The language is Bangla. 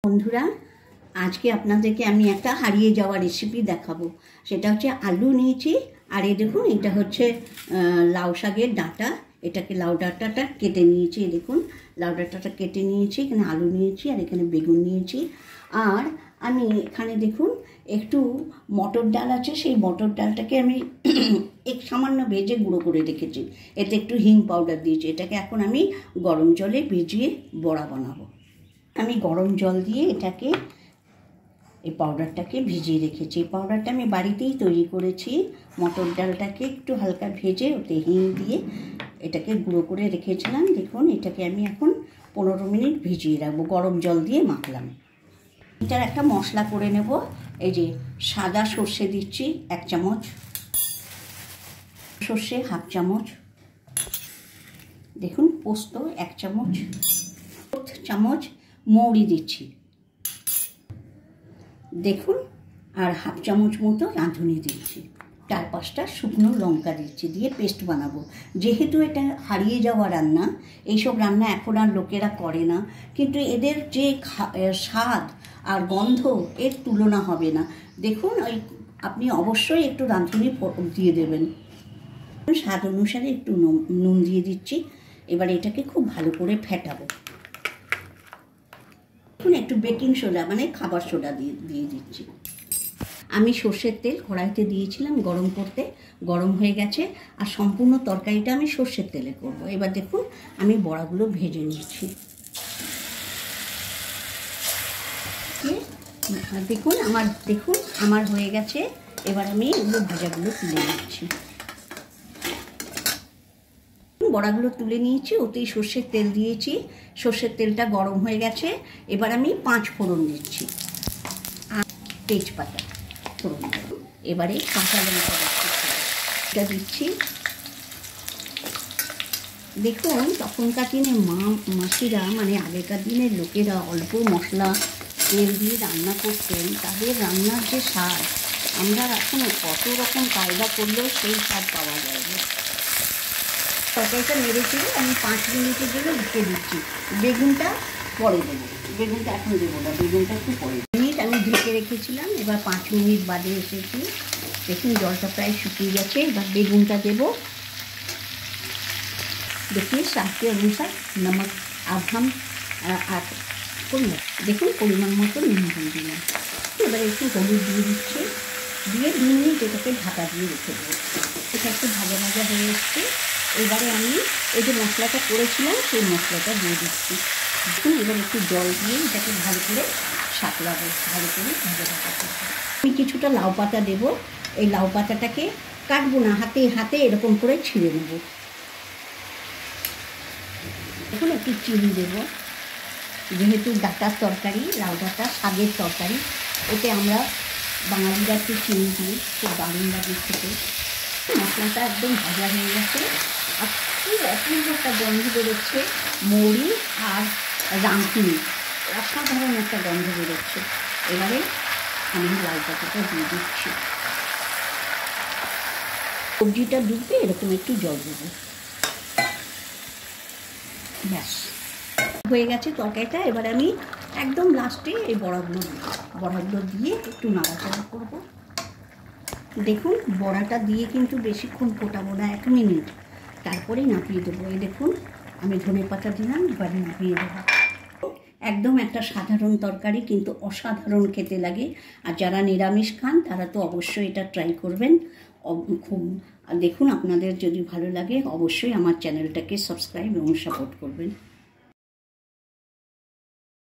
বন্ধুরা, আজকে আপনাদেরকে আমি একটা হারিয়ে যাওয়া রেসিপি দেখাবো। সেটা হচ্ছে আলু নিয়েছি, আর এই দেখুন এটা হচ্ছে লাউ শাকের ডাঁটা। এটাকে লাউ ডাঁটাটা কেটে নিয়েছি, দেখুন লাউ ডাঁটাটা কেটে নিয়েছি। এখানে আলু নিয়েছি, আর এখানে বেগুন নিয়েছি। আর আমি এখানে দেখুন একটু মটর ডাল আছে, সেই মটর ডালটাকে আমি এক সামান্য ভেজে গুঁড়ো করে রেখেছি। এতে একটু হিং পাউডার দিয়েছি। এটাকে এখন আমি গরম জলে ভিজিয়ে বড়া বানাবো। আমি গরম জল দিয়ে এটাকে এই পাউডারটাকে ভিজিয়ে রেখেছি। এই পাউডারটা আমি বাড়িতেই তৈরি করেছি। মটর ডালটাকে একটু হালকা ভেজে ওতে হিং দিয়ে এটাকে গুঁড়ো করে রেখেছিলাম। দেখুন এটাকে আমি এখন 15 মিনিট ভিজিয়ে রাখবো, গরম জল দিয়ে মাখলাম। এটার একটা মশলা করে নেব। এই যে সাদা সর্ষে দিচ্ছি 1 চামচ, সর্ষে 1/2 চামচ, দেখুন পোস্ত 1 চামচ, 1 চামচ মৌরি দিচ্ছি দেখুন, আর 1/2 চামচ মতো রাঁধুনি দিচ্ছি, 4-5টা শুকনো লঙ্কা দিচ্ছি, দিয়ে পেস্ট বানাবো। যেহেতু এটা হারিয়ে যাওয়া রান্না, এইসব রান্না এখন আর লোকেরা করে না, কিন্তু এদের যে স্বাদ আর গন্ধ এর তুলনা হবে না। দেখুন আপনি অবশ্যই একটু রাঁধুনি দিয়ে দেবেন। স্বাদ অনুসারে একটু নুন দিয়ে দিচ্ছি। এবার এটাকে খুব ভালো করে ফেটাবো। এখন একটু বেকিং সোডা মানে খাবার সোডা দিয়ে দিচ্ছি। আমি সর্ষের তেল কড়াইতে দিয়েছিলাম গরম করতে, গরম হয়ে গেছে। আর সম্পূর্ণ তরকারিটা আমি সর্ষের তেলে করব। এবার দেখুন আমি বড়াগুলো ভেজে নিচ্ছি। দেখুন আমার হয়ে গেছে। এবার আমি এগুলো ভাজাগুলো তুলে নিচ্ছি। বড়াগুলো তুলে নিয়েছি, ওতেই সর্ষের তেল দিয়েছি। সর্ষের তেলটা গরম হয়ে গেছে। এবার আমি 5 ফোড়ন দিচ্ছি আর তেজপাতা ফোড়ন দেব। এবারে কাঁচা লঙ্কা দিচ্ছি। দেখুন তখনকার দিনে মাসিরা মানে আগেকার দিনের লোকেরা অল্প মশলা তেল দিয়ে রান্না করতেন। তাদের রান্নার যে স্বাদ, আমরা এখন কত রকম কায়দা করলেও সেই স্বাদ পাওয়া যায় না। তরকারিটা নেড়েছি, আমি 5 মিনিটের জন্য ঢেকে দিচ্ছি। বেগুনটা পরে দেবো, বেগুনটা এখন দেবো না, বেগুনটা একটু পরে। মিনিট আমি ঢেকে রেখেছিলাম। এবার 5 মিনিট বাদে এসেছি। দেখুন জলটা প্রায় শুকিয়ে গেছে। এবার বেগুনটা দেবো। देखिए स्वाद के अनुसार नमक अब हम দেখুন পরিমাণ মতো নুন দিলাম। এবার একটু হলুদ দিয়ে দিচ্ছি, দিয়ে 2 মিনিট এটাকে ঢাকা দিয়ে রেখে দেবো। এটা একটু ভাজা ভাজা হয়ে এসছে। এবারে আমি এই যে মশলাটা করেছিলাম সেই মশলাটা দিয়ে দিচ্ছি। দেখুন এবার একটু জল দিয়ে এটাকে ভালো করে সাঁতলাবো, ভালো করে ভাজা ভাজা করবো। আমি কিছুটা লাউ পাতা দেবো। এই লাউ পাতাটাকে কাটবো না, হাতে হাতে এরকম করে ছিঁড়ে নেবো। এখন একটু চিনি দেবো। যেহেতু ডাঁটার তরকারি, লাউ ডাঁটা শাকের তরকারি, এতে আমরা বাঙালিরা একটু চিনি দিই, খুব দারুণ লাগে খেতে। মশলাটা একদম ভাজা হয়ে গেছে। আর খুব অপূর্ব একটা গন্ধ বেরোচ্ছে, মৌরি আর রাঁধুনি, অসাধারণ একটা গন্ধ বেরোচ্ছে। এবারে আমি লাউ ডাঁটাটা দিয়ে দিচ্ছি। সবজিটা ডুববে এরকম একটু জল দেবো। ব্যাস হয়ে গেছে তরকারিটা। এবার আমি একদম লাস্টে এই বড়াগুলো দিয়ে একটু নাড়াচাড়া করব। দেখুন বড়াটা দিয়ে কিন্তু বেশিক্ষণ ফোটাবো না, 1 মিনিট, তারপরেই নামিয়ে দেবো। এই দেখুন আমি ধনেপাতা দিলাম, এবার নামিয়ে দেবো। একদম একটা সাধারণ তরকারি, কিন্তু অসাধারণ খেতে লাগে। আর যারা নিরামিষ খান তারা তো অবশ্যই এটা ট্রাই করবেন। খুব দেখুন আপনাদের যদি ভালো লাগে অবশ্যই আমার চ্যানেলটাকে সাবস্ক্রাইব এবং সাপোর্ট করবেন।